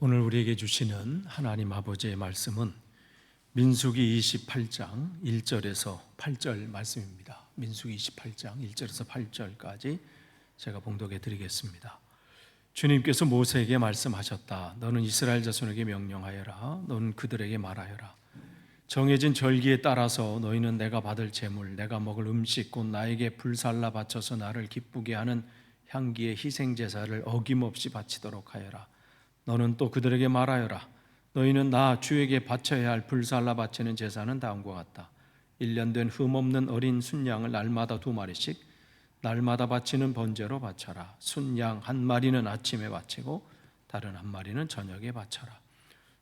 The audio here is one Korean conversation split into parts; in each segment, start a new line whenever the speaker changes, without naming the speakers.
오늘 우리에게 주시는 하나님 아버지의 말씀은 민수기 28장 1절에서 8절 말씀입니다. 민수기 28장 1절에서 8절까지 제가 봉독해 드리겠습니다. 주님께서 모세에게 말씀하셨다. 너는 이스라엘 자손에게 명령하여라. 너는 그들에게 말하여라. 정해진 절기에 따라서 너희는 내가 받을 제물, 내가 먹을 음식, 곧 나에게 불살라 바쳐서 나를 기쁘게 하는 향기의 희생제사를 어김없이 바치도록 하여라. 너는 또 그들에게 말하여라. 너희는 나 주에게 바쳐야 할 불살라 바치는 제사는 다음과 같다. 1년 된 흠없는 어린 순양을 날마다 2마리씩 날마다 바치는 번제로 바쳐라. 순양 1마리는 아침에 바치고 다른 1마리는 저녁에 바쳐라.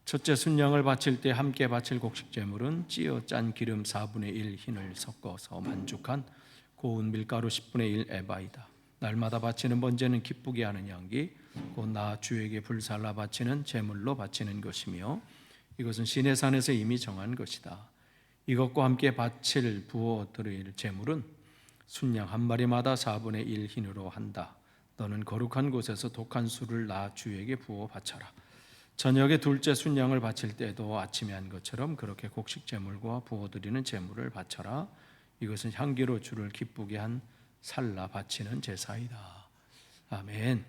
첫째 순양을 바칠 때 함께 바칠 곡식 제물은 찌어 짠 기름 4분의 1 흰을 섞어서 만죽한 고운 밀가루 10분의 1 에바이다. 날마다 바치는 번제는 기쁘게 하는 향기, 곧 나 주에게 불살라 바치는 제물로 바치는 것이며 이것은 시내산에서 이미 정한 것이다. 이것과 함께 바칠 부어 드릴 제물은 순양 1마리마다 4분의 1 흰으로 한다. 너는 거룩한 곳에서 독한 술을 나 주에게 부어 바쳐라. 저녁에 둘째 순양을 바칠 때도 아침에 한 것처럼 그렇게 곡식 제물과 부어 드리는 제물을 바쳐라. 이것은 향기로 주를 기쁘게 한 살라 바치는 제사이다. 아멘.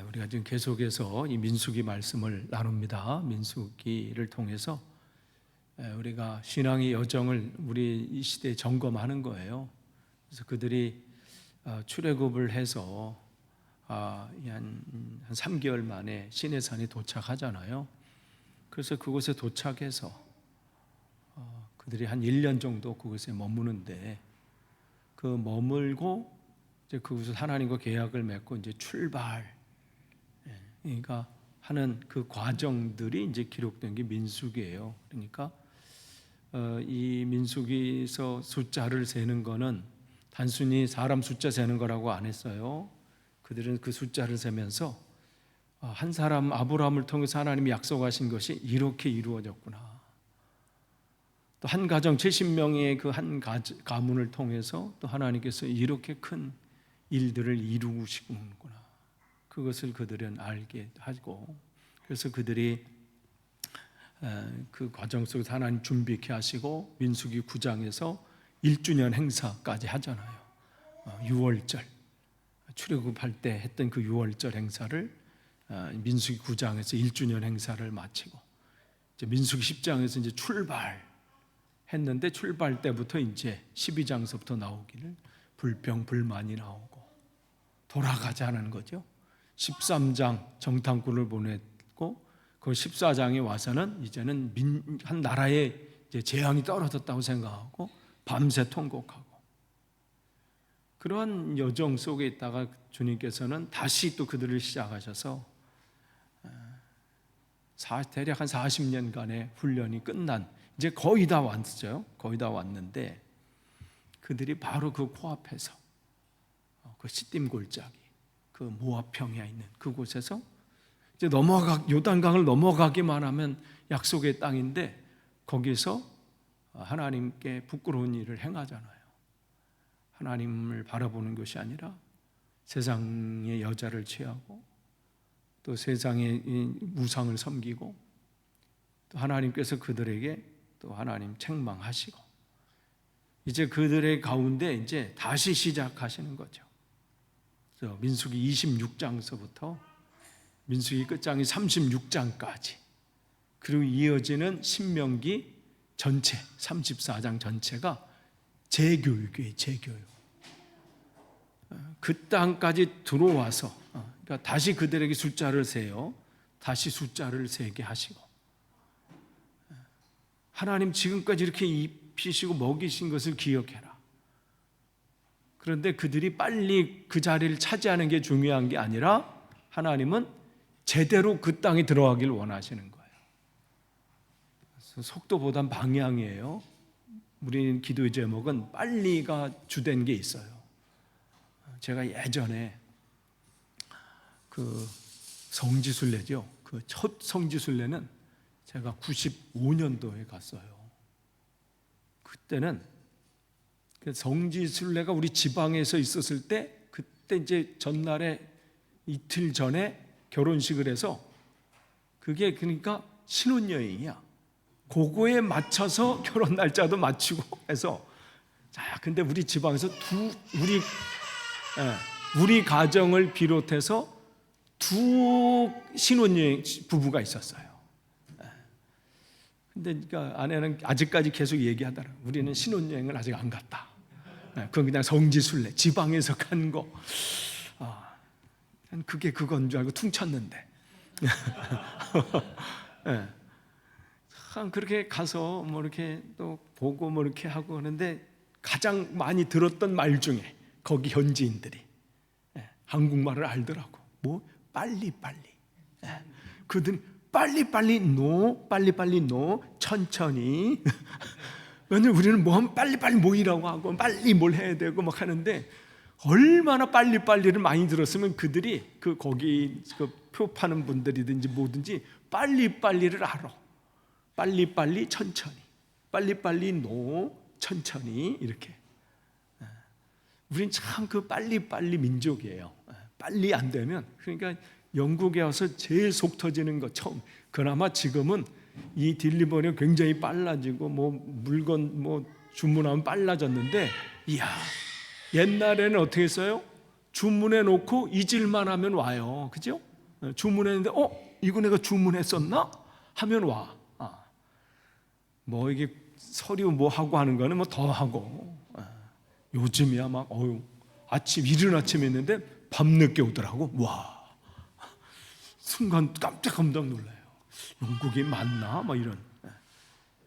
우리가 지금 계속해서 이 민수기 말씀을 나눕니다. 민수기를 통해서 우리가 신앙의 여정을 우리 이 시대에 점검하는 거예요. 그래서 그들이 출애굽을 해서 한 3개월 만에 시내산에 도착하잖아요. 그래서 그곳에 도착해서 그들이 한 1년 정도 그곳에 머무는데 그 머물고 이제 그곳에서 하나님과 계약을 맺고 이제 출발, 그러니까 하는 그 과정들이 이제 기록된 게 민수기예요. 그러니까 이 민수기에서 숫자를 세는 거는 단순히 사람 숫자 세는 거라고 안 했어요. 그들은 그 숫자를 세면서 한 사람 아브라함을 통해서 하나님이 약속하신 것이 이렇게 이루어졌구나. 또 한 가정 70명의 그 한 가문을 통해서 또 하나님께서 이렇게 큰 일들을 이루시는구나. 그것을 그들은 알게 하고, 그래서 그들이 그 과정 속에서 하나님 준비케 하시고 민수기 9장에서 1주년 행사까지 하잖아요. 6월절 출애굽할 때 했던 그 6월절 행사를 민수기 9장에서 1주년 행사를 마치고 이제 민수기 10장에서 이제 출발했는데 출발 때부터 이제 12장서부터 나오기를 불평 불만이 나오고 돌아가자는 거죠. 13장 정탐꾼을 보냈고 그 14장에 와서는 이제는 한 나라에 이제 재앙이 떨어졌다고 생각하고 밤새 통곡하고 그러한 여정 속에 있다가 주님께서는 다시 또 그들을 시작하셔서 대략 한 40년간의 훈련이 끝난 이제 거의 다 왔어요. 거의 다 왔는데 그들이 바로 그 코앞에서 그 시딤 골짜기 그 모압 평야에 있는 그곳에서 이제 요단강을 넘어가기만 하면 약속의 땅인데 거기서 하나님께 부끄러운 일을 행하잖아요. 하나님을 바라보는 것이 아니라 세상의 여자를 취하고 또 세상의 우상을 섬기고 또 하나님께서 그들에게 또 하나님 책망하시고 이제 그들의 가운데 이제 다시 시작하시는 거죠. 그래서 민수기 26장서부터 민수기 끝장이 36장까지 그리고 이어지는 신명기 전체 34장 전체가 재교육이에요. 재교육. 그 땅까지 들어와서 그러니까 다시 그들에게 숫자를 세요. 다시 숫자를 세게 하시고 하나님 지금까지 이렇게 입히시고 먹이신 것을 기억해라. 그런데 그들이 빨리 그 자리를 차지하는 게 중요한 게 아니라 하나님은 제대로 그 땅에 들어가길 원하시는 거예요. 그래서 속도보단 방향이에요. 우리 기도의 제목은 빨리가 주된 게 있어요. 제가 예전에 그 성지순례죠. 그 첫 성지순례는 제가 95년도에 갔어요. 그때는 성지순례가 우리 지방에서 있었을 때 그때 이제 전날에 이틀 전에 결혼식을 해서 그게 그러니까 신혼여행이야. 그거에 맞춰서 결혼 날짜도 맞추고 해서 자, 근데 우리 지방에서 우리 가정을 비롯해서 두 신혼여행 부부가 있었어요. 근데 그러니까 아내는 아직까지 계속 얘기하더라고요. 우리는 신혼여행을 아직 안 갔다. 그건 그냥 성지순례, 지방에서 간 거. 그게 그건 줄 알고 퉁쳤는데. 네. 참 그렇게 가서 뭐 이렇게 또 보고 뭐 이렇게 하고 하는데 가장 많이 들었던 말 중에 거기 현지인들이 한국말을 알더라고. 뭐 빨리빨리. 그들 빨리빨리 빨리빨리 천천히. 왜냐면 우리는 뭐 하면 빨리빨리 모이라고 하고 빨리 뭘 해야 되고 막 하는데 얼마나 빨리빨리를 많이 들었으면 그들이 거기 표 파는 분들이든지 뭐든지 빨리빨리를 알아. 빨리빨리 천천히, 빨리빨리 천천히 이렇게. 우린 참 그 빨리빨리 민족이에요. 빨리 안 되면, 그러니까 영국에 와서 제일 속 터지는 거 처음. 그나마 지금은 이 딜리버리가 굉장히 빨라지고 뭐 물건 뭐 주문하면 빨라졌는데, 이야, 옛날에는 어떻게 했어요? 주문해 놓고 잊을만 하면 와요. 그죠? 주문했는데 이거 내가 주문했었나? 하면 와. 뭐 이게 서류 뭐 하고 하는 거는 뭐 더 하고. 요즘이야 막 이른 아침에 있는데 밤늦게 오더라고. 와, 순간 깜짝 놀라요. 영국이 맞나? 막 이런.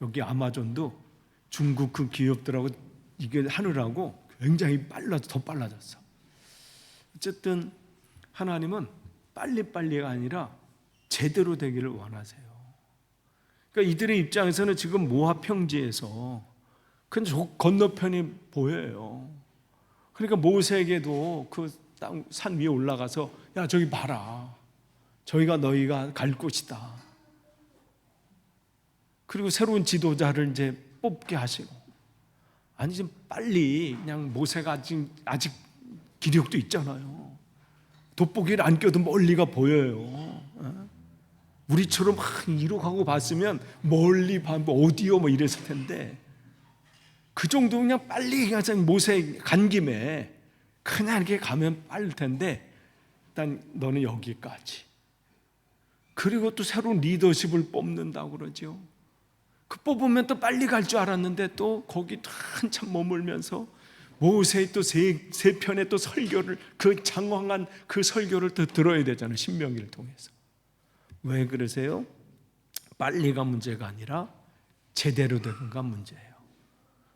여기 아마존도 중국 그 기업들하고 이게 하느라고 굉장히 더 빨라졌어. 어쨌든 하나님은 빨리빨리가 아니라 제대로 되기를 원하세요. 그러니까 이들의 입장에서는 지금 모압 평지에서 근데 저 건너편이 보여요. 그러니까 모세에게도 그 땅 산 위에 올라가서 야 저기 봐라, 저희가 너희가 갈 곳이다. 그리고 새로운 지도자를 이제 뽑게 하시고, 아니 좀 빨리, 그냥 모세가 아직 기력도 있잖아요. 돋보기를 안 껴도 멀리가 보여요. 우리처럼 막 이로 가고 봤으면 멀리 어디요 뭐 이랬을 텐데, 그 정도 그냥 빨리 그냥 모세 간 김에 그냥 이렇게 가면 빠를 텐데, 일단 너는 여기까지. 그리고 또 새로운 리더십을 뽑는다고 그러죠. 그 뽑으면 또 빨리 갈 줄 알았는데 또 거기 한참 머물면서 모세의 또 세 편의 또 설교를, 그 장황한 그 설교를 또 들어야 되잖아요. 신명기를 통해서. 왜 그러세요? 빨리가 문제가 아니라 제대로 되는가 문제예요.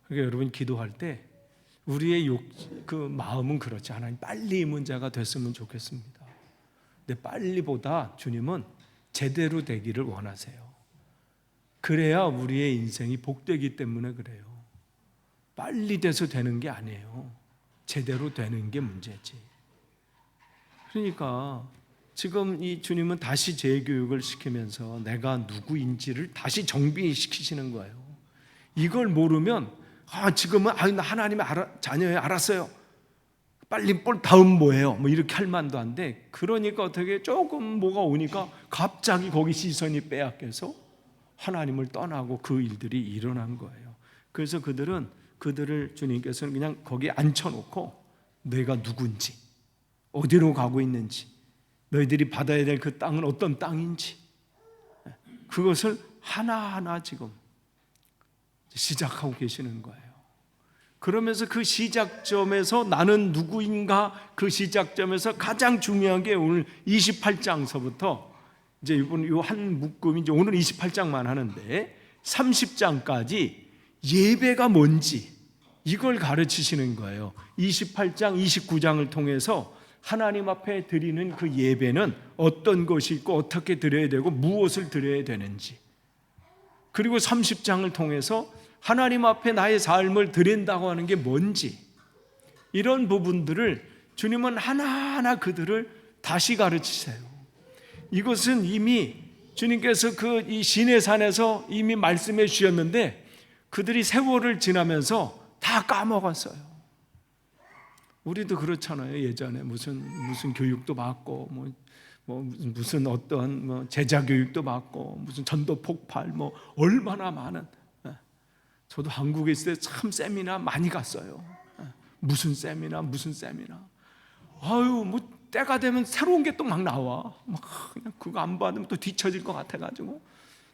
그러니까 여러분 기도할 때 우리의 그 마음은 그렇지 않아요. 빨리 이 문제가 됐으면 좋겠습니다. 근데 빨리보다 주님은 제대로 되기를 원하세요. 그래야 우리의 인생이 복되기 때문에 그래요. 빨리 돼서 되는 게 아니에요. 제대로 되는 게 문제지. 그러니까 지금 이 주님은 다시 재교육을 시키면서 내가 누구인지를 다시 정비시키시는 거예요. 이걸 모르면 지금은 하나님의 자녀예요. 알았어요. 빨리 다음 뭐예요? 뭐 이렇게 할 만도 한데, 그러니까 어떻게 조금 뭐가 오니까 갑자기 거기 시선이 빼앗겨서 하나님을 떠나고 그 일들이 일어난 거예요. 그래서 그들을 주님께서는 그냥 거기에 앉혀놓고 내가 누군지, 어디로 가고 있는지, 너희들이 받아야 될 그 땅은 어떤 땅인지, 그것을 하나하나 지금 시작하고 계시는 거예요. 그러면서 그 시작점에서 나는 누구인가, 그 시작점에서 가장 중요한 게 오늘 28장서부터 이제 이번 요 한 묶음이 이제 오늘 28장만 하는데 30장까지 예배가 뭔지 이걸 가르치시는 거예요. 28장, 29장을 통해서 하나님 앞에 드리는 그 예배는 어떤 것이 있고 어떻게 드려야 되고 무엇을 드려야 되는지, 그리고 30장을 통해서 하나님 앞에 나의 삶을 드린다고 하는 게 뭔지, 이런 부분들을 주님은 하나하나 그들을 다시 가르치세요. 이것은 이미 주님께서 이 시내산에서 이미 말씀해 주셨는데 그들이 세월을 지나면서 다 까먹었어요. 우리도 그렇잖아요. 예전에 무슨 교육도 받고 뭐 무슨 어떤 뭐 제자 교육도 받고 무슨 전도 폭발 뭐 얼마나 많은, 저도 한국에 있을 때 참 세미나 많이 갔어요. 무슨 세미나 아유 뭐 때가 되면 새로운 게 또 막 나와. 막 그냥 그거 안 받으면 또 뒤처질 것 같아가지고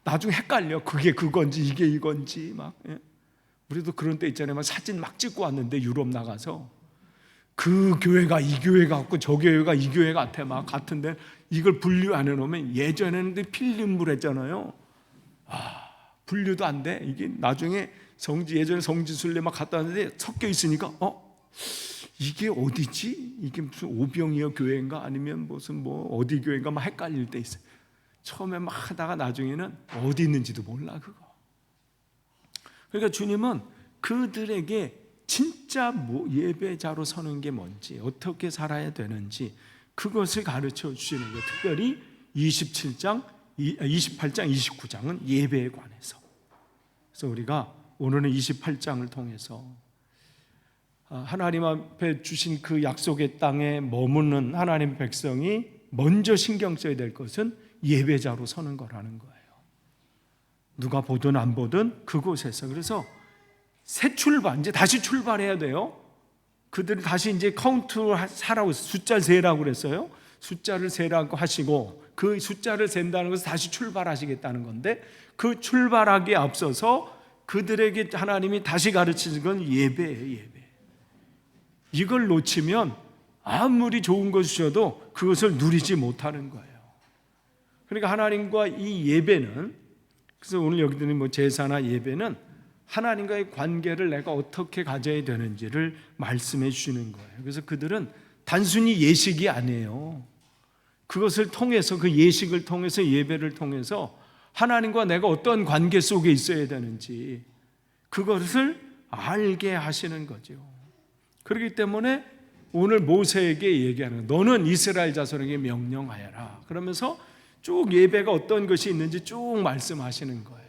나중에 헷갈려. 그게 그건지 이게 이건지 막. 우리도 그런 때 있잖아요. 막 사진 막 찍고 왔는데 유럽 나가서 그 교회가 이 교회 같고 저 교회가 이 교회 같아 막 같은데 이걸 분류 안 해놓으면 예전에는 필름물 했잖아요. 분류도 안 돼. 이게 나중에 예전에 성지순례 막 갔다 왔는데 섞여 있으니까 이게 어디지? 이게 무슨 오병이어 교회인가 아니면 무슨 뭐 어디 교회인가 막 헷갈릴 때 있어요. 처음에 막 하다가 나중에는 어디 있는지도 몰라 그거. 그러니까 주님은 그들에게 진짜 예배자로 서는 게 뭔지, 어떻게 살아야 되는지 그것을 가르쳐 주시는 거예요. 특별히 28장, 29장은 예배에 관해서. 그래서 우리가 오늘은 28장을 통해서 하나님 앞에 주신 그 약속의 땅에 머무는 하나님 백성이 먼저 신경 써야 될 것은 예배자로 서는 거라는 거예요. 누가 보든 안 보든 그곳에서. 그래서 새 출발, 이제 다시 출발해야 돼요. 그들이 다시 이제 카운트 하라고, 숫자 세라고 그랬어요. 숫자를 세라고 하시고 그 숫자를 센다는 것은 다시 출발하시겠다는 건데, 그 출발하기에 앞서서 그들에게 하나님이 다시 가르치는 건 예배예요. 예배. 이걸 놓치면 아무리 좋은 것 주셔도 그것을 누리지 못하는 거예요. 그러니까 하나님과 이 예배는, 그래서 오늘 여기 드는 뭐 제사나 예배는 하나님과의 관계를 내가 어떻게 가져야 되는지를 말씀해 주시는 거예요. 그래서 그들은 단순히 예식이 아니에요. 그것을 통해서, 그 예식을 통해서, 예배를 통해서 하나님과 내가 어떤 관계 속에 있어야 되는지 그것을 알게 하시는 거죠. 그렇기 때문에 오늘 모세에게 얘기하는, 너는 이스라엘 자손에게 명령하여라 그러면서 쭉 예배가 어떤 것이 있는지 쭉 말씀하시는 거예요.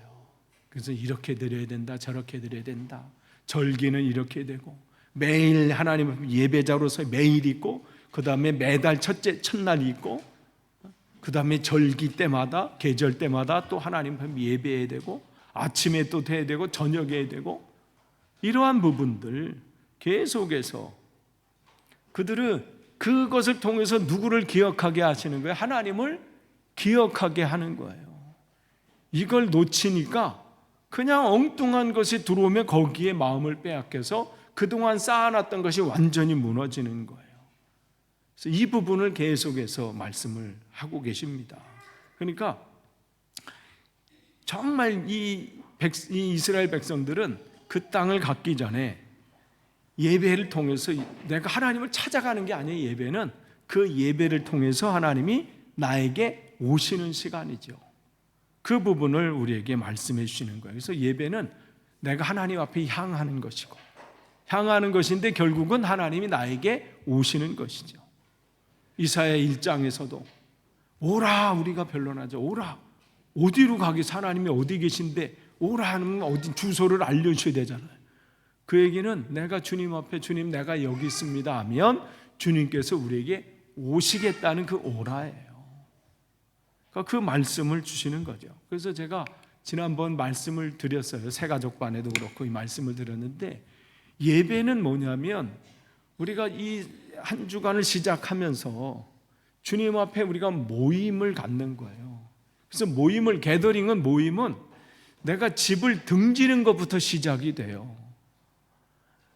그래서 이렇게 드려야 된다, 저렇게 드려야 된다, 절기는 이렇게 되고, 매일 하나님 예배자로서 매일 있고, 그 다음에 매달 첫날이 있고, 그 다음에 절기 때마다, 계절 때마다 또 하나님 예배해야 되고, 아침에 또 해야 되고, 저녁에 해야 되고, 이러한 부분들 계속해서 그들은 그것을 통해서 누구를 기억하게 하시는 거예요? 하나님을 기억하게 하는 거예요. 이걸 놓치니까 그냥 엉뚱한 것이 들어오면 거기에 마음을 빼앗겨서 그동안 쌓아놨던 것이 완전히 무너지는 거예요. 그래서 이 부분을 계속해서 말씀을 하고 계십니다. 그러니까 정말 이 이스라엘 백성들은 그 땅을 갖기 전에 예배를 통해서 내가 하나님을 찾아가는 게 아니에요. 예배는 그 예배를 통해서 하나님이 나에게 오시는 시간이죠. 그 부분을 우리에게 말씀해 주시는 거예요. 그래서 예배는 내가 하나님 앞에 향하는 것이고, 향하는 것인데 결국은 하나님이 나에게 오시는 것이죠. 이사야 1장에서도 오라, 우리가 변론하죠. 오라, 어디로 가겠어? 하나님이 어디 계신데 오라 하면 어디 주소를 알려주셔야 되잖아요. 그 얘기는 내가 주님 앞에, 주님 내가 여기 있습니다 하면 주님께서 우리에게 오시겠다는 그 오라예요. 그 말씀을 주시는 거죠. 그래서 제가 지난번 말씀을 드렸어요. 새가족반에도 그렇고 이 말씀을 드렸는데, 예배는 뭐냐면 우리가 이 한 주간을 시작하면서 주님 앞에 우리가 모임을 갖는 거예요. 그래서 게더링은 모임은 내가 집을 등지는 것부터 시작이 돼요.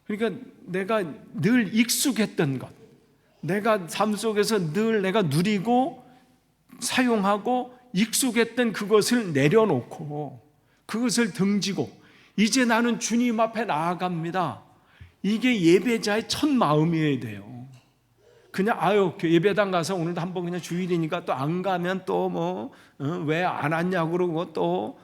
그러니까 내가 늘 익숙했던 것, 내가 삶 속에서 늘 내가 누리고 사용하고 익숙했던 그것을 내려놓고 그것을 등지고 이제 나는 주님 앞에 나아갑니다. 이게 예배자의 첫 마음이어야 돼요. 그냥 예배당 가서 오늘도 한번 그냥 주일이니까 또 안 가면 또 왜 안 왔냐고 그러고 또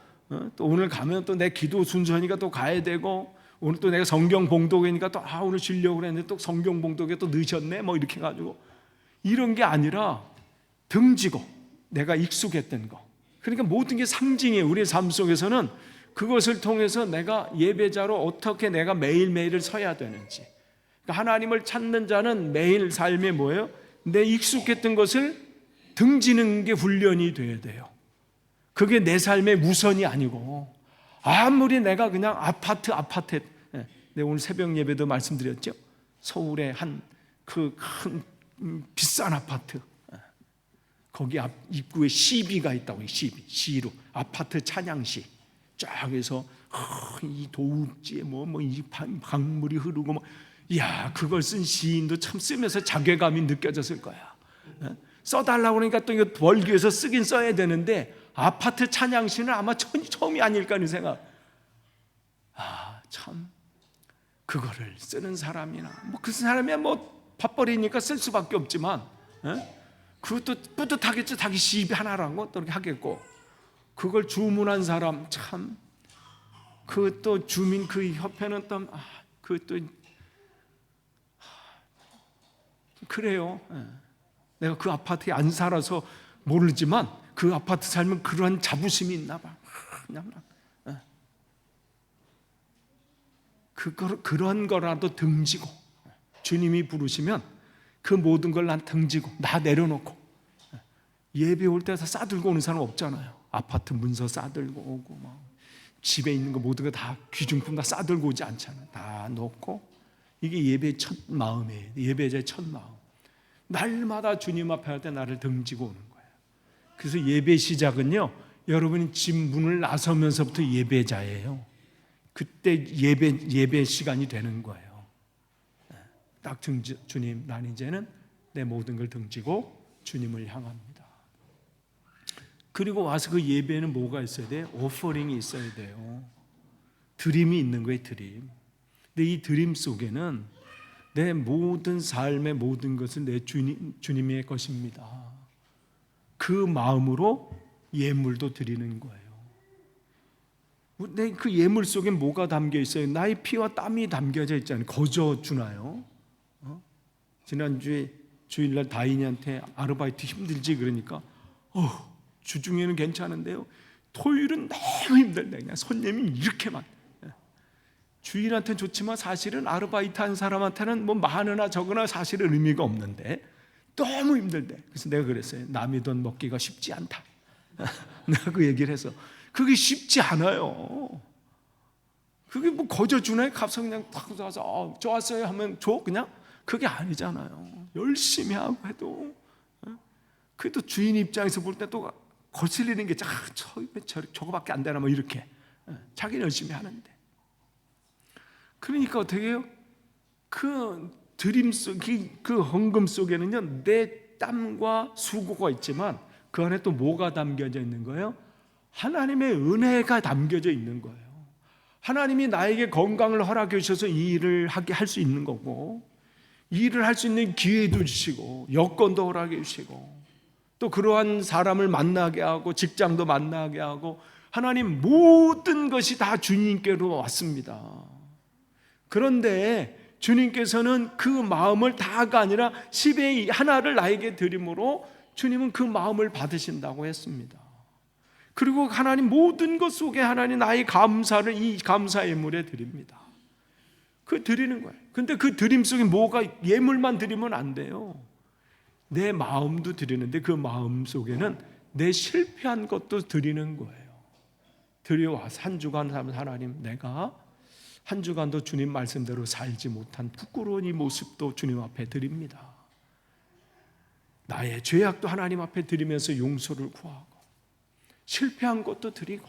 오늘 가면 또 내 기도 순서니까 또 가야 되고, 오늘 또 내가 성경 봉독이니까 또 오늘 쉬려고 그랬는데 또 성경 봉독에 또 늦었네 이렇게 해가지고, 이런 게 아니라 등지고 내가 익숙했던 거. 그러니까 모든 게 상징이에요. 우리의 삶 속에서는 그것을 통해서 내가 예배자로 어떻게 내가 매일매일을 서야 되는지. 그러니까 하나님을 찾는 자는 매일 삶에 뭐예요? 내 익숙했던 것을 등지는 게 훈련이 돼야 돼요. 그게 내 삶의 우선이 아니고, 아무리 내가 그냥 아파트에, 내가 오늘 새벽 예배도 말씀드렸죠. 서울의 한 그 큰 비싼 아파트, 거기 앞 입구에 시비가 있다고. 시로 아파트 찬양시 쫙 해서 이 도읍지에 이 강물이 흐르고 야, 그걸 쓴 시인도 참 쓰면서 자괴감이 느껴졌을 거야. 써달라고 그러니까 또 이거 벌기 위해서 쓰긴 써야 되는데, 아파트 찬양시는 아마 처음이 아닐까 하는 생각. 참 그거를 쓰는 사람이나 그 사람이야 밥벌이니까 쓸 수밖에 없지만, 그것도 뿌듯하겠죠. 자기 시비 하나라고 또 이렇게 하겠고, 그걸 주문한 사람 참, 그또 주민 그 협회는 또 그것도 그래요. 내가 그 아파트에 안 살아서 모르지만 그 아파트 살면 그러한 자부심이 있나 봐. 그런 거라도 등지고, 주님이 부르시면 그 모든 걸 난 등지고 나 내려놓고, 예배 올 때 싸들고 오는 사람 없잖아요. 아파트 문서 싸들고 오고 집에 있는 거 모든 거 다 귀중품 다 싸들고 오지 않잖아요. 다 놓고, 이게 예배의 첫 마음이에요. 예배자의 첫 마음. 날마다 주님 앞에 할 때 나를 등지고 오는 거예요. 그래서 예배 시작은요, 여러분이 집 문을 나서면서부터 예배자예요. 그때 예배 시간이 되는 거예요. 딱 주님, 난 이제는 내 모든 걸 등지고 주님을 향합니다. 그리고 와서 그 예배에는 뭐가 있어야 돼요? 오퍼링이 있어야 돼요. 드림이 있는 거예요. 드림. 근데 이 드림 속에는 내 모든 삶의 모든 것은 내 주님의 것입니다. 그 마음으로 예물도 드리는 거예요. 내 그 예물 속에 뭐가 담겨 있어요? 나의 피와 땀이 담겨져 있잖아요. 거저 주나요? 지난주에 주일날 다인이한테 아르바이트 힘들지 그러니까 주중에는 괜찮은데요, 토요일은 너무 힘들다. 그냥 손님이 이렇게 많. 주일한테는 좋지만 사실은 아르바이트 한 사람한테는 많으나 적으나 사실은 의미가 없는데 너무 힘들대. 그래서 내가 그랬어요. 남의 돈 먹기가 쉽지 않다. 내가 그 얘기를 해서, 그게 쉽지 않아요. 그게 거저 주나요? 값을 그냥 탁 와서 좋았어요 하면 줘? 그냥? 그게 아니잖아요. 열심히 하고 해도, 그래도 주인 입장에서 볼 때 또 거슬리는 게 저거밖에 안 되나 이렇게 자기는 열심히 하는데. 그러니까 어떻게 해요? 그 드림 속, 그 헌금 속에는요, 내 땀과 수고가 있지만 그 안에 또 뭐가 담겨져 있는 거예요? 하나님의 은혜가 담겨져 있는 거예요. 하나님이 나에게 건강을 허락해 주셔서 이 일을 하게 할 수 있는 거고, 이 일을 할 수 있는 기회도 주시고 여건도 허락해 주시고, 또 그러한 사람을 만나게 하고 직장도 만나게 하고, 하나님 모든 것이 다 주님께로 왔습니다. 그런데 주님께서는 그 마음을 다가 아니라 10의 하나를 나에게 드림으로 주님은 그 마음을 받으신다고 했습니다. 그리고 하나님 모든 것 속에 하나님 나의 감사를 이 감사 예물에 드립니다. 그 드리는 거예요. 근데 그 드림 속에 뭐가, 예물만 드리면 안 돼요. 내 마음도 드리는데 그 마음 속에는 내 실패한 것도 드리는 거예요. 드려와서 한 주간 하나님, 내가 한 주간도 주님 말씀대로 살지 못한 부끄러운 이 모습도 주님 앞에 드립니다. 나의 죄악도 하나님 앞에 드리면서 용서를 구하고, 실패한 것도 드리고,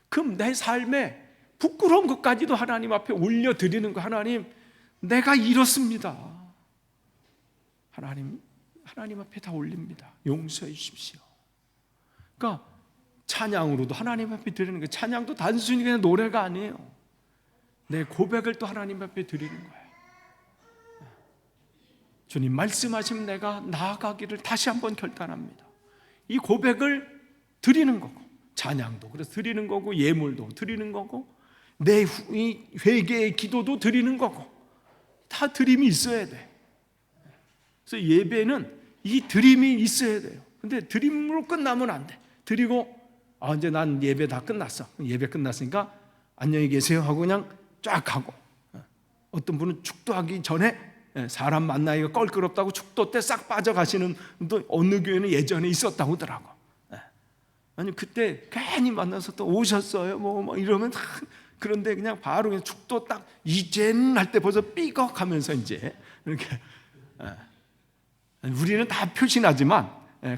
그럼 내 삶에 부끄러운 것까지도 하나님 앞에 올려드리는 거. 하나님, 내가 이렇습니다. 하나님 앞에 다 올립니다. 용서해 주십시오. 그러니까 찬양으로도 하나님 앞에 드리는 거예요. 찬양도 단순히 그냥 노래가 아니에요. 내 고백을 또 하나님 앞에 드리는 거예요. 주님 말씀하시면 내가 나아가기를 다시 한번 결단합니다. 이 고백을 드리는 거고, 찬양도 그래서 드리는 거고, 예물도 드리는 거고, 내 회개의 기도도 드리는 거고, 다 드림이 있어야 돼. 그래서 예배는 이 드림이 있어야 돼요. 근데 드림으로 끝나면 안 돼. 드리고 이제 난 예배 다 끝났어. 예배 끝났으니까 안녕히 계세요 하고 그냥 쫙 가고, 어떤 분은 축도하기 전에 사람 만나기가 껄끄럽다고 축도 때 싹 빠져가시는 또 어느 교회는 예전에 있었다고 하더라고. 아니 그때 괜히 만나서 또 오셨어요 뭐 이러면 그런데 그냥 바로 그냥 축도 딱 이제는 할 때 벌써 삐걱하면서 이제 이렇게 우리는 다 표시나지만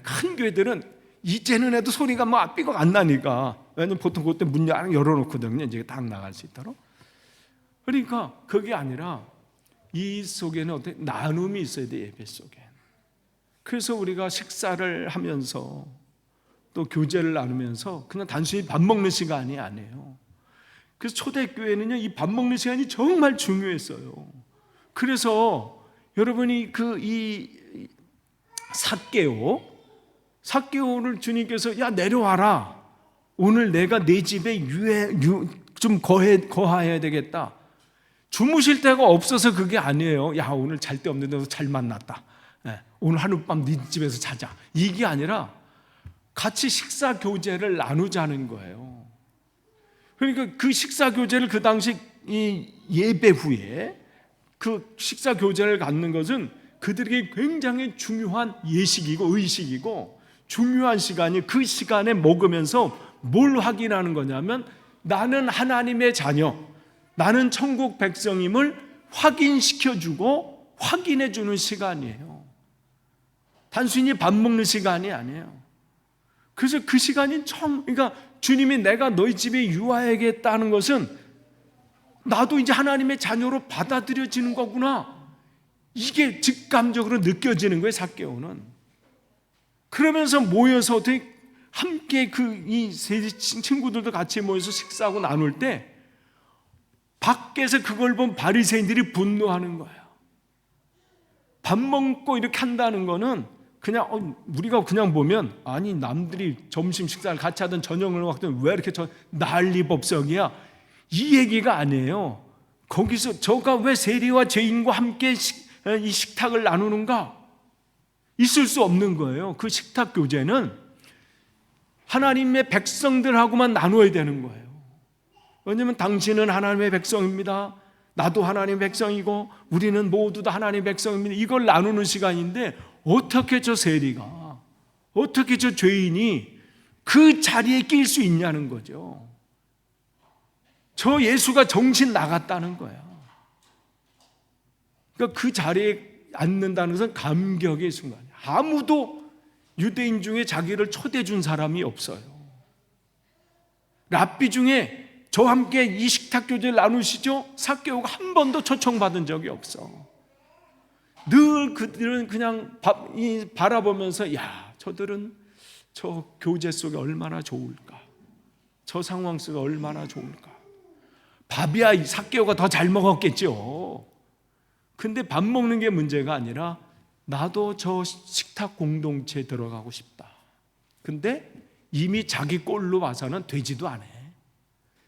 큰 교회들은 이제는 해도 소리가 뭐 삐걱 안 나니까, 왜냐면 보통 그때 문 열어놓거든요. 이제 딱 나갈 수 있도록. 그러니까 그게 아니라 이 속에는 어떻게 나눔이 있어야 돼, 예배 속에. 그래서 우리가 식사를 하면서 또 교제를 나누면서 그냥 단순히 밥 먹는 시간이 아니에요. 그래서 초대교회는요, 이 밥 먹는 시간이 정말 중요했어요. 그래서 여러분이 이 삭개오를 주님께서 야 내려와라, 오늘 내가 내 집에 좀 거하여야 되겠다. 주무실 데가 없어서 그게 아니에요. 야 오늘 잘 데 없는데 잘 만났다, 오늘 하룻밤 네 집에서 자자, 이게 아니라 같이 식사 교제를 나누자는 거예요. 그러니까 그 식사 교제를 그 당시 이 예배 후에 그 식사 교제를 갖는 것은 그들에게 굉장히 중요한 예식이고 의식이고 중요한 시간이, 그 시간에 먹으면서 뭘 확인하는 거냐면 나는 하나님의 자녀, 나는 천국 백성임을 확인시켜주고 확인해주는 시간이에요. 단순히 밥 먹는 시간이 아니에요. 그래서 그 시간이 그러니까 주님이 내가 너희 집에 유하야겠다는 것은 나도 이제 하나님의 자녀로 받아들여지는 거구나, 이게 직감적으로 느껴지는 거예요, 삭개오는. 그러면서 모여서 어떻게 함께 이 세 친구들도 같이 모여서 식사하고 나눌 때 밖에서 그걸 본 바리새인들이 분노하는 거예요. 밥 먹고 이렇게 한다는 거는 그냥 우리가 그냥 보면 아니 남들이 점심 식사를 같이 하든 저녁을 먹든 왜 이렇게 난리법석이야, 이 얘기가 아니에요. 거기서 저가 왜 세리와 죄인과 함께 이 식탁을 나누는가? 있을 수 없는 거예요. 그 식탁 교제는 하나님의 백성들하고만 나누어야 되는 거예요. 왜냐하면 당신은 하나님의 백성입니다, 나도 하나님의 백성이고 우리는 모두 다 하나님의 백성입니다, 이걸 나누는 시간인데 어떻게 저 세리가, 어떻게 저 죄인이 그 자리에 낄 수 있냐는 거죠. 저 예수가 정신 나갔다는 거예요. 그러니까 그 자리에 앉는다는 것은 감격의 순간이에요. 아무도 유대인 중에 자기를 초대해 준 사람이 없어요. 랍비 중에 저와 함께 이 식탁 교제를 나누시죠? 삭개오가 한 번도 초청받은 적이 없어. 늘 그들은 그냥 바라보면서 야 저들은 저 교제 속에 얼마나 좋을까, 저 상황 속에 얼마나 좋을까. 밥이야 이 삭개오가 더 잘 먹었겠죠. 근데 밥 먹는 게 문제가 아니라 나도 저 식탁 공동체에 들어가고 싶다. 근데 이미 자기 꼴로 봐서는 되지도 않아.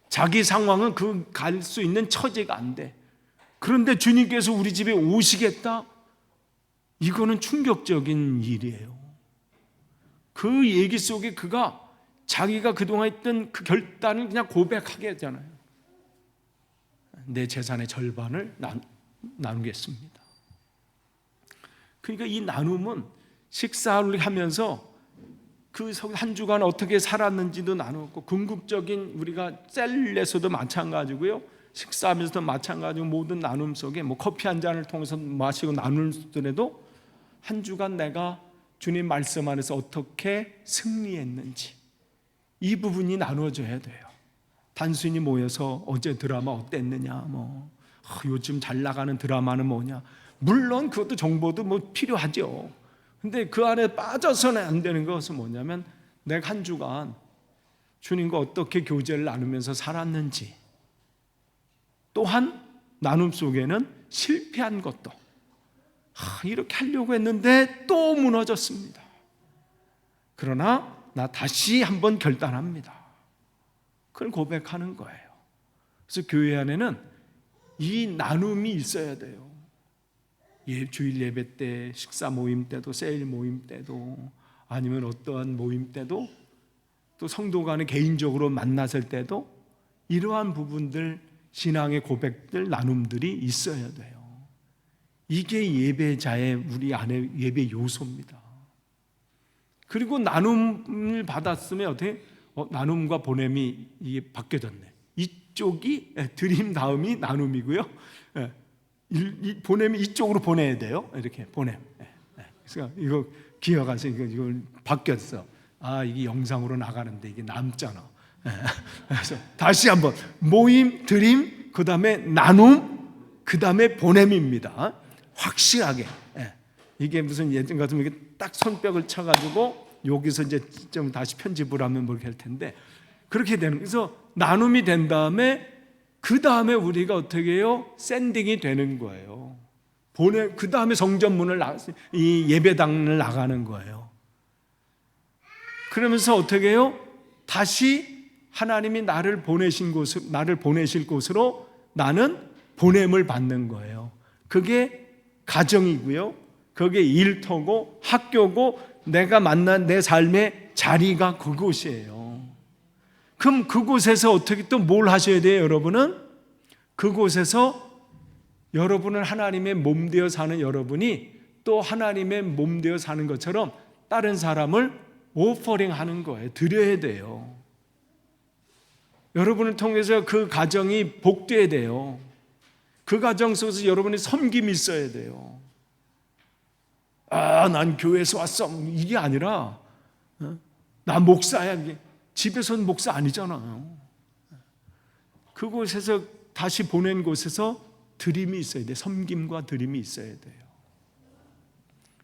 자기 상황은 갈 수 있는 처지가 안 돼. 그런데 주님께서 우리 집에 오시겠다? 이거는 충격적인 일이에요. 그 얘기 속에 자기가 그동안 했던 그 결단을 그냥 고백하게 하잖아요. 내 재산의 절반을 나누겠습니다. 그러니까 이 나눔은 식사를 하면서 그 한 주간 어떻게 살았는지도 나누고, 궁극적인 우리가 셀에서도 마찬가지고요, 식사하면서도 마찬가지고, 모든 나눔 속에 커피 한 잔을 통해서 마시고 나누더라도 한 주간 내가 주님 말씀 안에서 어떻게 승리했는지 이 부분이 나눠져야 돼요. 단순히 모여서 어제 드라마 어땠느냐, 요즘 잘 나가는 드라마는 뭐냐, 물론 그것도 정보도 필요하죠. 근데 그 안에 빠져서는 안 되는 것은 뭐냐면 내가 한 주간 주님과 어떻게 교제를 나누면서 살았는지, 또한 나눔 속에는 실패한 것도 이렇게 하려고 했는데 또 무너졌습니다. 그러나 나 다시 한번 결단합니다. 그걸 고백하는 거예요. 그래서 교회 안에는 이 나눔이 있어야 돼요. 주일 예배 때, 식사 모임 때도, 세일 모임 때도, 아니면 어떠한 모임 때도, 또 성도 간에 개인적으로 만났을 때도 이러한 부분들, 신앙의 고백들, 나눔들이 있어야 돼요. 이게 예배자의 우리 안에 예배 요소입니다. 그리고 나눔을 받았으면 어떻게? 나눔과 보냄이 이게 바뀌어졌네. 이쪽이 드림 다음이 나눔이고요. 보냄이 이쪽으로 보내야 돼요. 이렇게 보냄. 그래서 이거 기억하세요. 이거 바뀌었어. 이게 영상으로 나가는데 이게 남잖아. 그래서 다시 한번 모임, 드림, 그 다음에 나눔, 그 다음에 보냄입니다. 확실하게. 이게 무슨 예전 같으면 이게 딱 손뼉을 쳐가지고 여기서 이제 좀 다시 편집을 하면 모르게 할 텐데 그렇게 되는. 그래서 나눔이 된 다음에 그 다음에 우리가 어떻게 해요? 샌딩이 되는 거예요. 그 다음에 성전문을 이 예배당을 나가는 거예요. 그러면서 어떻게 해요? 다시 하나님이 나를 보내실 곳으로 나는 보냄을 받는 거예요. 그게 가정이고요. 그게 일터고 학교고 내가 만난 내 삶의 자리가 그곳이에요. 그럼 그곳에서 어떻게 또 뭘 하셔야 돼요, 여러분은? 그곳에서 여러분은 하나님의 몸 되어 사는 여러분이 또 하나님의 몸 되어 사는 것처럼 다른 사람을 오퍼링 하는 거예요. 드려야 돼요. 여러분을 통해서 그 가정이 복되어야 돼요. 그 가정 속에서 여러분의 섬김이 있어야 돼요. 난 교회에서 왔어. 이게 아니라 나 목사야. 집에서는 목사 아니잖아요. 그곳에서 다시 보낸 곳에서 드림이 있어야 돼요. 섬김과 드림이 있어야 돼요.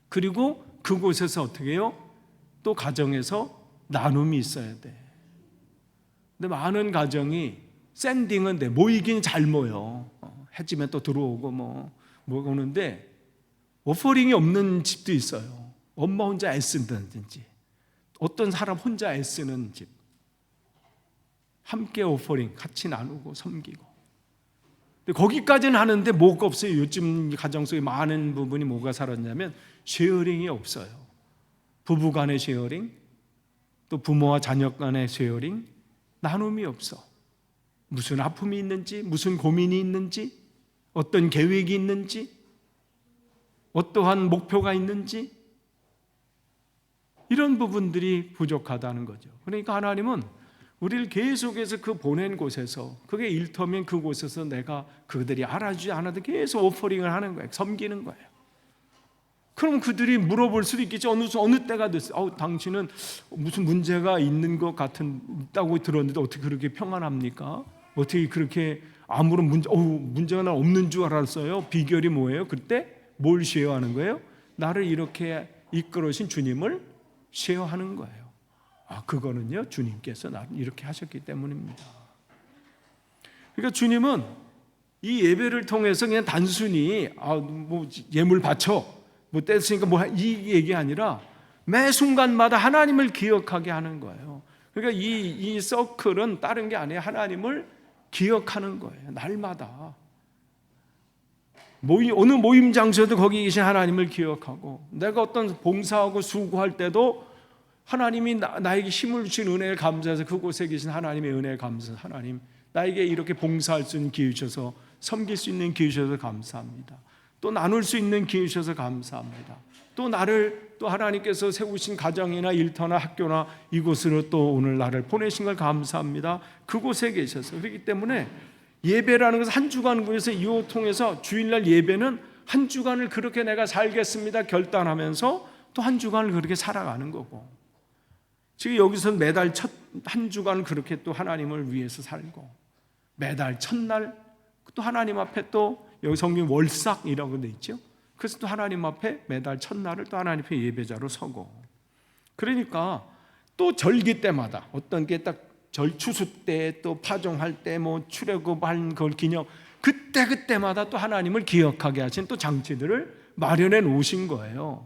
그리고 그곳에서 어떻게 해요? 또 가정에서 나눔이 있어야 돼. 근데 많은 가정이 샌딩은 돼. 모이긴 잘 모여. 해지면 또 들어오고 뭐 오는데 오퍼링이 없는 집도 있어요. 엄마 혼자 애쓴다든지 어떤 사람 혼자 애쓰는 집. 함께 오퍼링 같이 나누고 섬기고. 근데 거기까지는 하는데 뭐가 없어요. 요즘 가정 속에 많은 부분이 뭐가 살았냐면 쉐어링이 없어요. 부부 간의 쉐어링, 또 부모와 자녀 간의 쉐어링, 나눔이 없어. 무슨 아픔이 있는지, 무슨 고민이 있는지, 어떤 계획이 있는지, 어떠한 목표가 있는지, 이런 부분들이 부족하다는 거죠. 그러니까 하나님은 우리를 계속해서 그 보낸 곳에서, 그게 일터면 그곳에서 내가 그들이 알아주지 않아도 계속 오퍼링을 하는 거예요. 섬기는 거예요. 그럼 그들이 물어볼 수도 있겠죠. 어느 때가 됐어요. 당신은 무슨 문제가 있는 것 있다고 들었는데 어떻게 그렇게 평안합니까? 어떻게 그렇게 아무런 문제가 없는 줄 알았어요. 비결이 뭐예요? 그때 뭘 쉐어하는 거예요? 나를 이렇게 이끌어신 주님을 쉐어하는 거예요. 그거는요, 주님께서 나를 이렇게 하셨기 때문입니다. 그러니까 주님은 이 예배를 통해서 그냥 단순히 예물 바쳐 뗐으니까 이 얘기 아니라 매 순간마다 하나님을 기억하게 하는 거예요. 그러니까 이 서클은 다른 게 아니에요. 하나님을 기억하는 거예요. 날마다 어느 모임 장소에도 거기 계신 하나님을 기억하고, 내가 어떤 봉사하고 수고할 때도 하나님이 나에게 힘을 주신 은혜에 감사해서 그곳에 계신 하나님의 은혜에 감사해서 하나님 나에게 이렇게 봉사할 수 있는 기회 주셔서, 섬길 수 있는 기회 주셔서 감사합니다. 또 나눌 수 있는 기회 주셔서 감사합니다. 또 나를 또 하나님께서 세우신 가정이나 일터나 학교나 이곳으로 또 오늘 나를 보내신 걸 감사합니다. 그곳에 계셔서. 그렇기 때문에 예배라는 것은 한 주간에서 이호 통해서 주일날 예배는 한 주간을 그렇게 내가 살겠습니다 결단하면서 또 한 주간을 그렇게 살아가는 거고, 지금 여기서 매달 한 주간 그렇게 또 하나님을 위해서 살고, 매달 첫날 또 하나님 앞에 또 여기 성경 월삭이라고 돼 있죠. 그래서 또 하나님 앞에 매달 첫날을 또 하나님 앞에 예배자로 서고, 그러니까 또 절기 때마다 어떤 게 딱 추수 때 또 파종할 때 출애굽한 그 기념 그때마다 또 하나님을 기억하게 하신 또 장치들을 마련해 놓으신 거예요.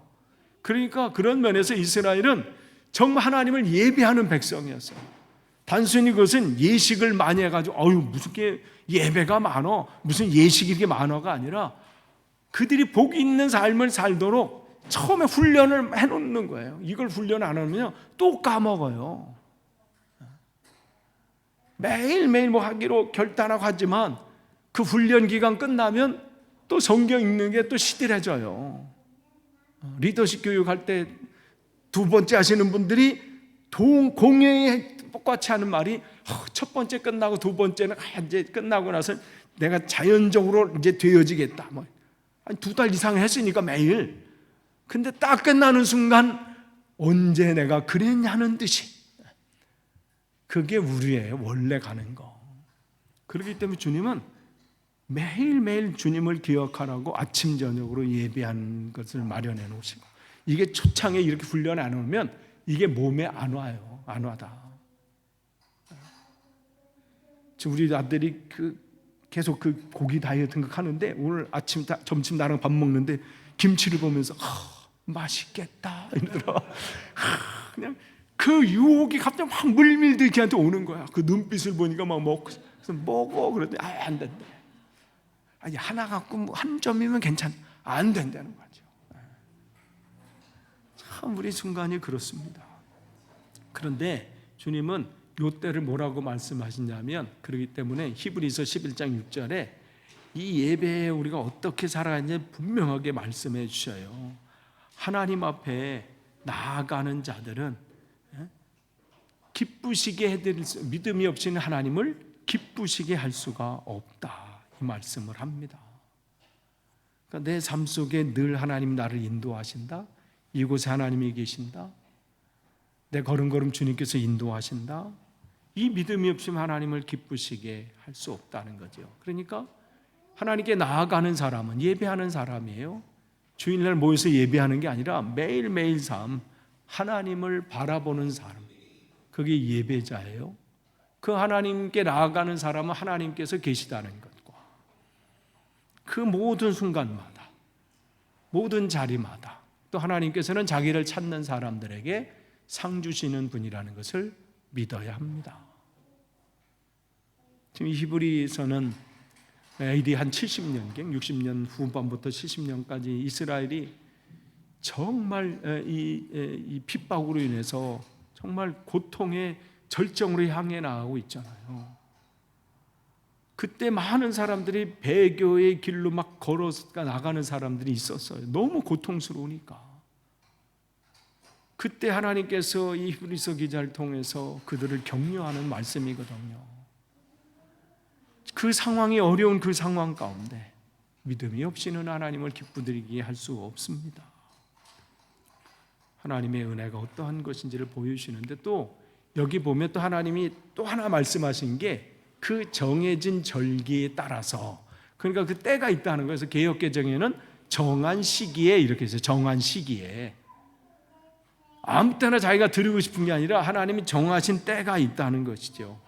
그러니까 그런 면에서 이스라엘은 정말 하나님을 예배하는 백성이었어요. 단순히 그것은 예식을 많이 해가지고 무슨 게 예배가 많어, 무슨 예식이 이렇게 많어가 아니라 그들이 복 있는 삶을 살도록 처음에 훈련을 해놓는 거예요. 이걸 훈련 안 하면 또 까먹어요. 매일매일 하기로 결단하고 하지만 그 훈련 기간 끝나면 또 성경 읽는 게 또 시들해져요. 리더십 교육할 때 두 번째 하시는 분들이 공회에 똑같이 하는 말이 첫 번째 끝나고 두 번째는 이제 끝나고 나서 내가 자연적으로 이제 되어지겠다. 한 2달 이상 했으니까 매일. 근데 딱 끝나는 순간 언제 내가 그랬냐는 듯이. 그게 우리의 원래 가는 거. 그렇기 때문에 주님은 매일매일 주님을 기억하라고 아침 저녁으로 예배하는 것을 마련해 놓으시고, 이게 초창에 이렇게 훈련 안 오면 이게 몸에 안 와요. 안 와다. 우리 아들이 계속 고기 다이어트 하는데 오늘 아침 점심 나랑 밥 먹는데 김치를 보면서 맛있겠다 이러더라. 그냥 그 유혹이 갑자기 막 물밀듯이 걔한테 오는 거야. 그 눈빛을 보니까 막 먹고 먹어 그러더니 안 된대. 아니 하나 갖고 한 점이면 괜찮아. 안 된다는 거죠. 참 우리 순간이 그렇습니다. 그런데 주님은 요때를 뭐라고 말씀하시냐면, 그렇기 때문에 히브리서 11장 6절에 이 예배에 우리가 어떻게 살아야 하는지 분명하게 말씀해 주셔요. 하나님 앞에 나아가는 자들은 기쁘시게 해드릴 믿음이 없이는 하나님을 기쁘시게 할 수가 없다, 이 말씀을 합니다. 그러니까 내 삶 속에 늘 하나님 나를 인도하신다. 이곳에 하나님이 계신다. 내 걸음걸음 주님께서 인도하신다. 이 믿음이 없으면 하나님을 기쁘시게 할 수 없다는 거죠. 그러니까 하나님께 나아가는 사람은 예배하는 사람이에요. 주일날 모여서 예배하는 게 아니라 매일매일 삶 하나님을 바라보는 사람, 그게 예배자예요. 그 하나님께 나아가는 사람은 하나님께서 계시다는 것과 그 모든 순간마다 모든 자리마다 또 하나님께서는 자기를 찾는 사람들에게 상 주시는 분이라는 것을 믿어야 합니다. 지금 히브리서는 AD 한 70년경, 60년 후반부터 70년까지 이스라엘이 정말 이 핍박으로 인해서 정말 고통의 절정으로 향해 나가고 있잖아요. 그때 많은 사람들이 배교의 길로 막 걸어 나가는 사람들이 있었어요. 너무 고통스러우니까. 그때 하나님께서 이 히브리서 기자를 통해서 그들을 격려하는 말씀이거든요. 그 상황이 어려운 그 상황 가운데 믿음이 없이는 하나님을 기쁘드리게 할 수 없습니다. 하나님의 은혜가 어떠한 것인지를 보여주시는데, 또 여기 보면 또 하나님이 또 하나 말씀하신 게 그 정해진 절기에 따라서, 그러니까 그 때가 있다는 거예요. 그래서 개역개정에는 정한 시기에 이렇게 해서 정한 시기에, 아무 때나 자기가 드리고 싶은 게 아니라 하나님이 정하신 때가 있다는 것이죠.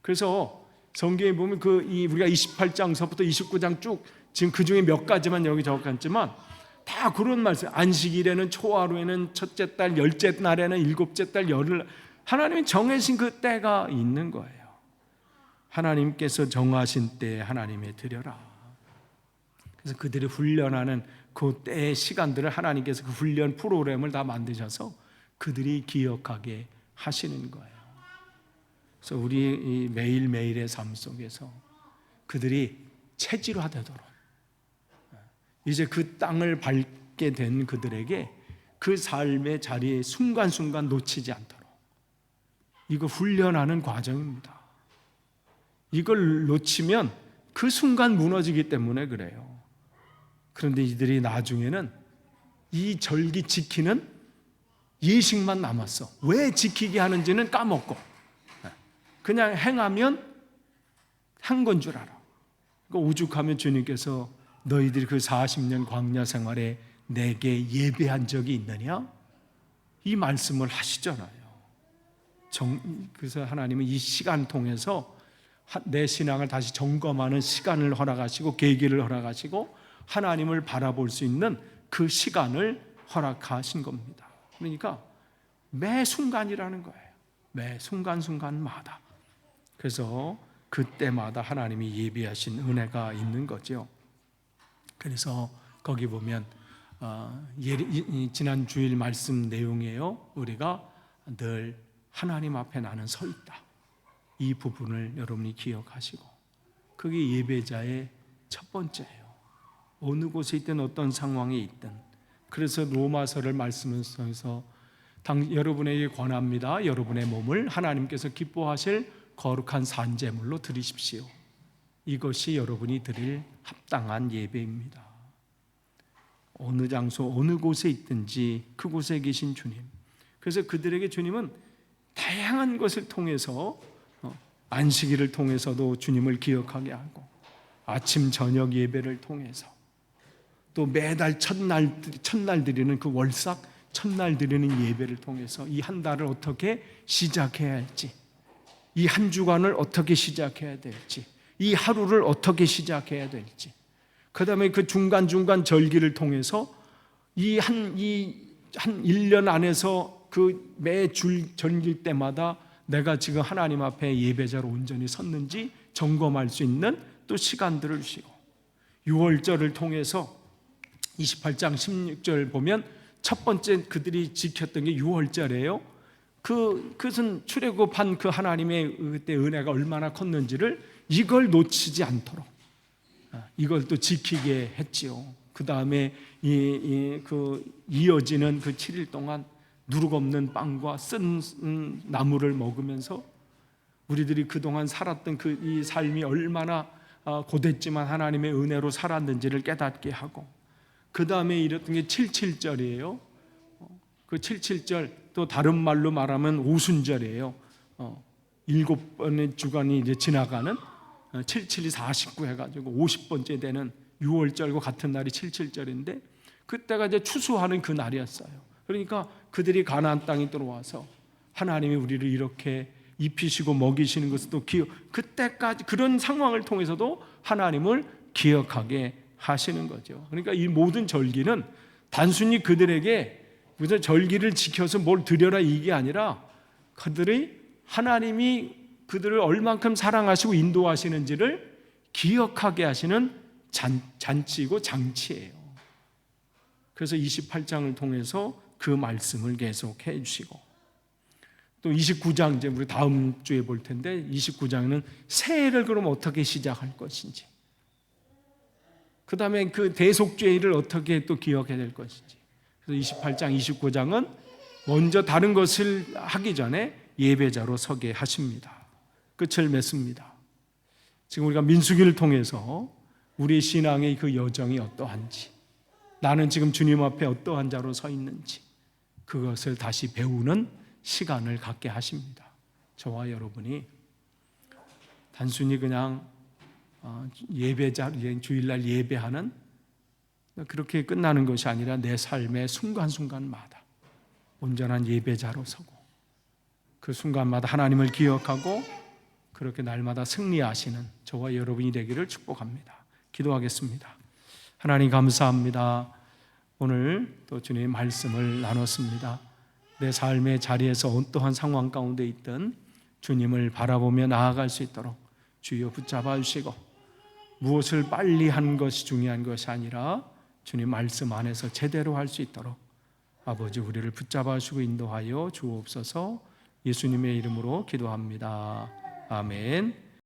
그래서 성경에 보면 우리가 28장서부터 29장 쭉 지금 그 중에 몇 가지만 여기 적었지만 다 그런 말씀. 안식일에는, 초하루에는, 첫째 달, 열째 날에는, 일곱째 달, 열흘, 하나님이 정하신 그 때가 있는 거예요. 하나님께서 정하신 때에 하나님에 드려라. 그래서 그들이 훈련하는 그 때의 시간들을 하나님께서 그 훈련 프로그램을 다 만드셔서 그들이 기억하게 하시는 거예요. 그래서 우리 매일매일의 삶 속에서 그들이 체질화되도록, 이제 그 땅을 밟게 된 그들에게 그 삶의 자리에 순간순간 놓치지 않도록, 이거 훈련하는 과정입니다. 이걸 놓치면 그 순간 무너지기 때문에 그래요. 그런데 이들이 나중에는 이 절기 지키는 예식만 남았어. 왜 지키게 하는지는 까먹고 그냥 행하면 한 건 줄 알아. 그러니까 오죽하면 주님께서 너희들이 그 40년 광야 생활에 내게 예배한 적이 있느냐? 이 말씀을 하시잖아요. 그래서 하나님은 이 시간 통해서 내 신앙을 다시 점검하는 시간을 허락하시고 계기를 허락하시고 하나님을 바라볼 수 있는 그 시간을 허락하신 겁니다. 그러니까 매 순간이라는 거예요. 매 순간순간마다. 그래서 그때마다 하나님이 예비하신 은혜가 있는 거죠. 그래서 거기 보면 지난 주일 말씀 내용이에요. 우리가 늘 하나님 앞에 나는 서 있다. 이 부분을 여러분이 기억하시고, 그게 예배자의 첫 번째예요. 어느 곳에 있든 어떤 상황에 있든. 그래서 로마서를 말씀을 통해서 여러분에게 권합니다. 여러분의 몸을 하나님께서 기뻐하실 거룩한 산제물로 드리십시오. 이것이 여러분이 드릴 합당한 예배입니다. 어느 장소 어느 곳에 있든지 그곳에 계신 주님. 그래서 그들에게 주님은 다양한 것을 통해서 안식일을 통해서도 주님을 기억하게 하고, 아침 저녁 예배를 통해서, 또 매달 첫날 드리는 그 월삭 첫날 드리는 예배를 통해서 이 한 달을 어떻게 시작해야 할지, 이 한 주간을 어떻게 시작해야 될지, 이 하루를 어떻게 시작해야 될지, 그 다음에 그 중간중간 절기를 통해서 이 한 1년 안에서 그 매 절기 때마다 내가 지금 하나님 앞에 예배자로 온전히 섰는지 점검할 수 있는 또 시간들을 주시고, 6월절을 통해서 28장 16절 보면 첫 번째 그들이 지켰던 게 6월절이에요. 그것은 출애굽한 그 하나님의 그때 은혜가 얼마나 컸는지를 이걸 놓치지 않도록 이걸 또 지키게 했지요. 그 다음에 이어지는 그 7일 동안 누룩 없는 빵과 쓴 나물을 먹으면서 우리들이 그동안 살았던 그 이 삶이 얼마나 고됐지만 하나님의 은혜로 살았는지를 깨닫게 하고, 그 다음에 이랬던 게 77절이에요. 그 77절 또 다른 말로 말하면 오순절이에요. 7번의 주간이 이제 지나가는 77이 49 해가지고 50번째 되는 6월절과 같은 날이 77절인데, 그때가 이제 추수하는 그 날이었어요. 그러니까 그들이 가나안 땅에 들어와서 하나님이 우리를 이렇게 입히시고 먹이시는 것을 또 그때까지 그런 상황을 통해서도 하나님을 기억하게 하시는 거죠. 그러니까 이 모든 절기는 단순히 그들에게 무슨 절기를 지켜서 뭘 드려라 이게 아니라 그들이 하나님이 그들을 얼만큼 사랑하시고 인도하시는지를 기억하게 하시는 잔치이고 장치예요. 그래서 28장을 통해서 그 말씀을 계속 해주시고, 또 29장 이제 우리 다음 주에 볼 텐데 29장은 새해를 그럼 어떻게 시작할 것인지, 그 다음에 그 대속죄일을 어떻게 또 기억해야 될 것인지. 그래서 28장, 29장은 먼저 다른 것을 하기 전에 예배자로 서게 하십니다. 끝을 맺습니다. 지금 우리가 민수기를 통해서 우리 신앙의 그 여정이 어떠한지, 나는 지금 주님 앞에 어떠한 자로 서 있는지, 그것을 다시 배우는 시간을 갖게 하십니다. 저와 여러분이 단순히 그냥 예배자, 주일날 예배하는 그렇게 끝나는 것이 아니라 내 삶의 순간순간마다 온전한 예배자로 서고, 그 순간마다 하나님을 기억하고 그렇게 날마다 승리하시는 저와 여러분이 되기를 축복합니다. 기도하겠습니다. 하나님 감사합니다. 오늘 또 주님의 말씀을 나눴습니다. 내 삶의 자리에서 어떠한 상황 가운데 있든 주님을 바라보며 나아갈 수 있도록 주여 붙잡아 주시고, 무엇을 빨리 하는 것이 중요한 것이 아니라 주님 말씀 안에서 제대로 할 수 있도록 아버지 우리를 붙잡아 주시고 인도하여 주옵소서. 예수님의 이름으로 기도합니다. 아멘.